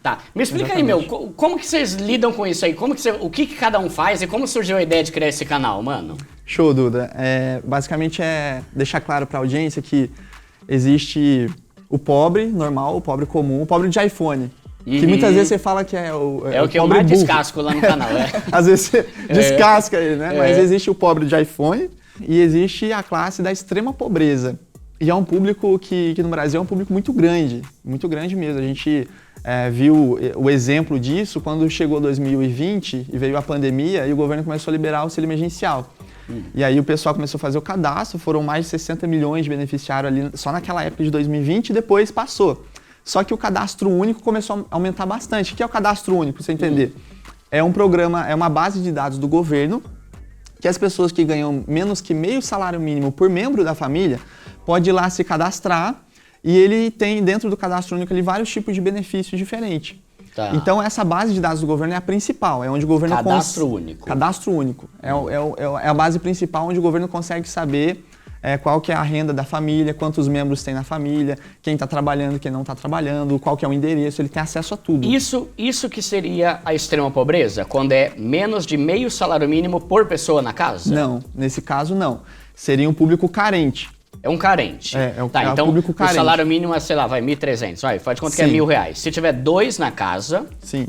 Tá, me explica aí, meu, como que vocês lidam com isso aí? O que cada um faz e como surgiu a ideia de criar esse canal, mano? Show, Duda. Basicamente deixar claro pra audiência que existe o pobre normal, o pobre comum, o pobre de iPhone. Que muitas vezes você fala que é o É o que eu mais descasco lá no canal, Às vezes você descasca ele, né? Mas existe o pobre de iPhone e existe a classe da extrema pobreza. E é um público que no Brasil é um público muito grande mesmo. A gente viu o exemplo disso quando chegou 2020 e veio a pandemia e o governo começou a liberar o auxílio emergencial. E aí o pessoal começou a fazer o cadastro, foram mais de 60 milhões de beneficiários ali só naquela época de 2020 e depois passou. Só que o cadastro único começou a aumentar bastante. O que é o cadastro único, pra você entender? É um programa, é uma base de dados do governo que as pessoas que ganham menos que meio salário mínimo por membro da família pode ir lá se cadastrar e ele tem dentro do cadastro único ali vários tipos de benefícios diferentes. Tá. Então essa base de dados do governo é a principal, é onde o governo... Cadastro único. Cadastro único. É a base principal onde o governo consegue saber qual que é a renda da família, quantos membros tem na família, quem está trabalhando, quem não está trabalhando, qual que é o endereço, ele tem acesso a tudo. Isso que seria a extrema pobreza? Quando é menos de meio salário mínimo por pessoa na casa? Não, nesse caso não. Seria um público carente. É um carente. Então, público carente. O salário mínimo é, sei lá, vai 1.300, faz de conta que é R$1.000. Se tiver 2 na casa, sim,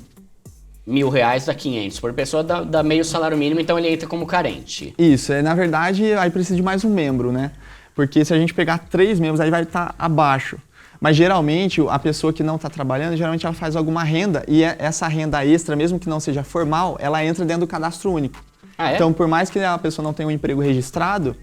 R$1.000 dá 500 por pessoa, dá meio salário mínimo, então ele entra como carente. Isso, na verdade, aí precisa de mais um membro, né? Porque se a gente pegar 3 membros, aí vai estar abaixo. Mas geralmente, a pessoa que não está trabalhando, geralmente ela faz alguma renda e essa renda extra, mesmo que não seja formal, ela entra dentro do cadastro único. Então, por mais que a pessoa não tenha um emprego registrado,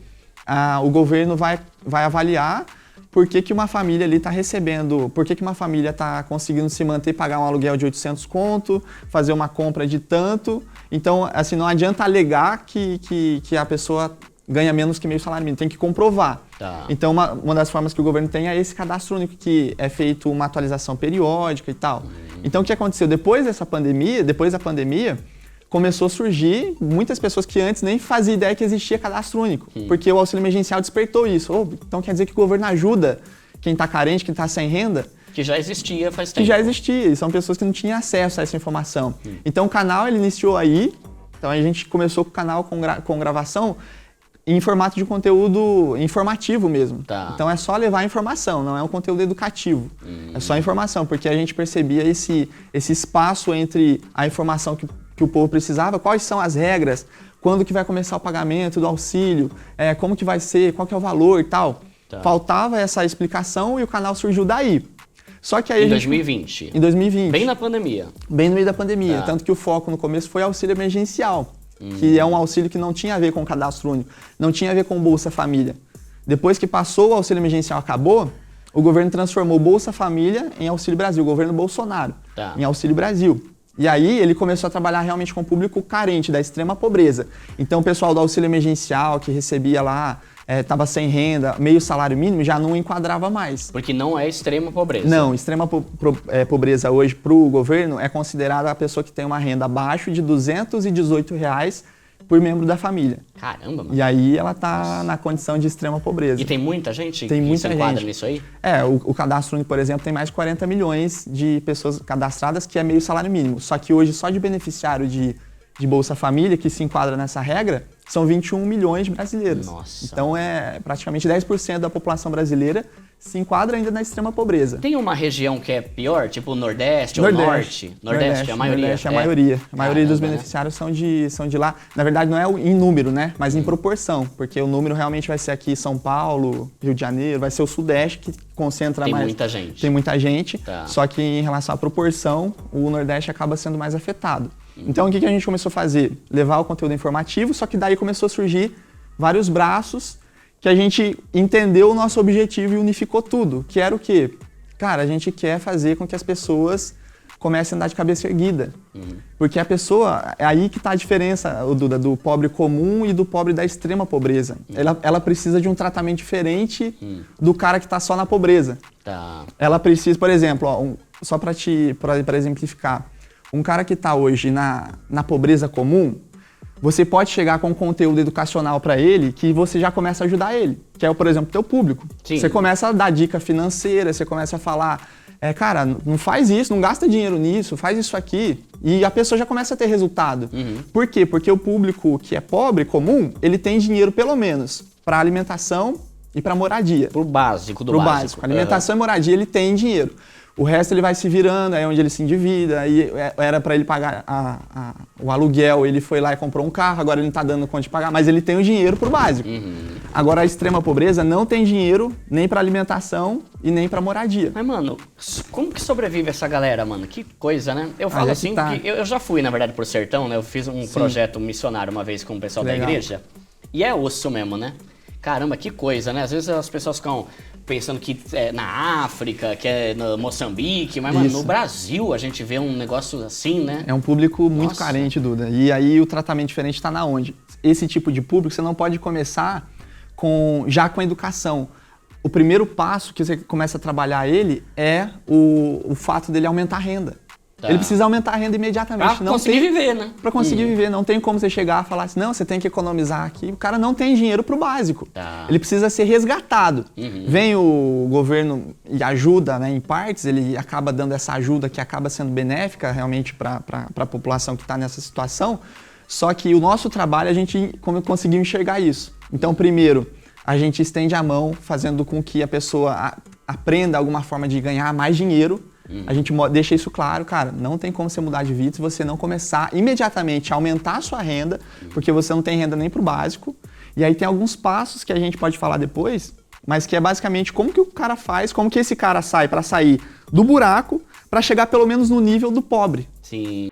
o governo vai avaliar por que uma família ali está recebendo, por que uma família está conseguindo se manter, pagar um aluguel de 800 conto, fazer uma compra de tanto. Então, assim, não adianta alegar que a pessoa ganha menos que meio salário mínimo, tem que comprovar. Tá. Então, uma das formas que o governo tem é esse cadastro único, que é feito uma atualização periódica e tal. Então, o que aconteceu? Depois da pandemia, começou a surgir muitas pessoas que antes nem faziam ideia que existia cadastro único, porque o auxílio emergencial despertou isso. Então quer dizer que o governo ajuda quem está carente, quem está sem renda? Que já existia faz tempo. Que já existia, e são pessoas que não tinham acesso a essa informação. Então o canal ele iniciou aí, então a gente começou com o canal com gravação em formato de conteúdo informativo mesmo. Tá. Então é só levar informação, não é um conteúdo educativo. É só informação, porque a gente percebia esse espaço entre a informação que o povo precisava, quais são as regras, quando que vai começar o pagamento do auxílio, como que vai ser, qual que é o valor e tal. Tá. Faltava essa explicação e o canal surgiu daí. Só que aí em 2020? Em 2020. Bem na pandemia? Bem no meio da pandemia, Tá. Tanto que o foco no começo foi auxílio emergencial, que é um auxílio que não tinha a ver com cadastro único, não tinha a ver com Bolsa Família. Depois que passou o auxílio emergencial, acabou, o governo transformou Bolsa Família em Auxílio Brasil, o governo Bolsonaro, Tá. em Auxílio Brasil. E aí ele começou a trabalhar realmente com o público carente, da extrema pobreza. Então o pessoal do auxílio emergencial que recebia lá, estava sem renda, meio salário mínimo, já não enquadrava mais. Porque não é extrema pobreza. Não, extrema pobreza hoje para o governo é considerada a pessoa que tem uma renda abaixo de R$218 por membro da família. Caramba, mano. E aí ela tá na condição de extrema pobreza. E tem muita gente Tem que muita se enquadra gente. nisso aí? O cadastro único, por exemplo, tem mais de 40 milhões de pessoas cadastradas, que é meio salário mínimo. Só que hoje, só de beneficiário de Bolsa Família, que se enquadra nessa regra, são 21 milhões de brasileiros. Nossa. Então, praticamente 10% da população brasileira se enquadra ainda na extrema pobreza. Tem uma região que é pior, tipo o Nordeste ou Norte? Nordeste é a maioria. Nordeste é a maioria. A maioria dos Caramba, né? beneficiários são de lá. Na verdade, não é em número, né? Mas em proporção, porque o número realmente vai ser aqui São Paulo, Rio de Janeiro, vai ser o Sudeste que concentra Tem mais. muita gente. Tem muita gente. Tá. Só que em relação à proporção, o Nordeste acaba sendo mais afetado. Então, o que a gente começou a fazer? Levar o conteúdo informativo, só que daí começou a surgir vários braços que a gente entendeu o nosso objetivo e unificou tudo, que era o quê? Cara, a gente quer fazer com que as pessoas comecem a andar de cabeça erguida. Porque a pessoa, é aí que está a diferença, Duda, do pobre comum e do pobre da extrema pobreza. Ela precisa de um tratamento diferente do cara que está só na pobreza. Tá. Ela precisa, por exemplo, só para exemplificar, um cara que está hoje na pobreza comum, você pode chegar com um conteúdo educacional para ele que você já começa a ajudar ele, que é, por exemplo, o teu público. Sim. Você começa a dar dica financeira, você começa a falar cara, não faz isso, não gasta dinheiro nisso, faz isso aqui. E a pessoa já começa a ter resultado. Por quê? Porque o público que é pobre, comum, ele tem dinheiro pelo menos para alimentação e para moradia. Pro básico do Pro básico. Alimentação e moradia, ele tem dinheiro. O resto ele vai se virando, aí é onde ele se endivida, aí era para ele pagar o aluguel, ele foi lá e comprou um carro, agora ele não tá dando conta de pagar, mas ele tem o dinheiro pro básico. Agora a extrema pobreza não tem dinheiro nem para alimentação e nem para moradia. Mas, mano, como que sobrevive essa galera, mano? Que coisa, né? Eu falo assim, que eu já fui, na verdade, pro sertão, né? Eu fiz um projeto missionário uma vez com o pessoal da igreja, e é osso mesmo, né? Caramba, que coisa, né? Às vezes as pessoas ficam pensando que é na África, que é no Moçambique, mas, mano, no Brasil a gente vê um negócio assim, né? É um público muito carente, Duda. E aí o tratamento diferente está na onde? Esse tipo de público você não pode começar já com a educação. O primeiro passo que você começa a trabalhar ele é o fato dele aumentar a renda. Ele precisa aumentar a renda imediatamente. Pra conseguir viver, né? Pra conseguir viver. Não tem como você chegar e falar assim, não, você tem que economizar aqui. O cara não tem dinheiro pro básico. Ele precisa ser resgatado. Vem o governo e ajuda, né, em partes, ele acaba dando essa ajuda que acaba sendo benéfica realmente para a população que está nessa situação. Só que o nosso trabalho, a gente conseguiu enxergar isso. Então, primeiro, a gente estende a mão, fazendo com que a pessoa aprenda alguma forma de ganhar mais dinheiro. A gente deixa isso claro, cara, não tem como você mudar de vida se você não começar imediatamente a aumentar a sua renda, porque você não tem renda nem pro básico. E aí tem alguns passos que a gente pode falar depois, mas que é basicamente como que o cara faz, como que esse cara sai para sair do buraco, para chegar pelo menos no nível do pobre. Sim.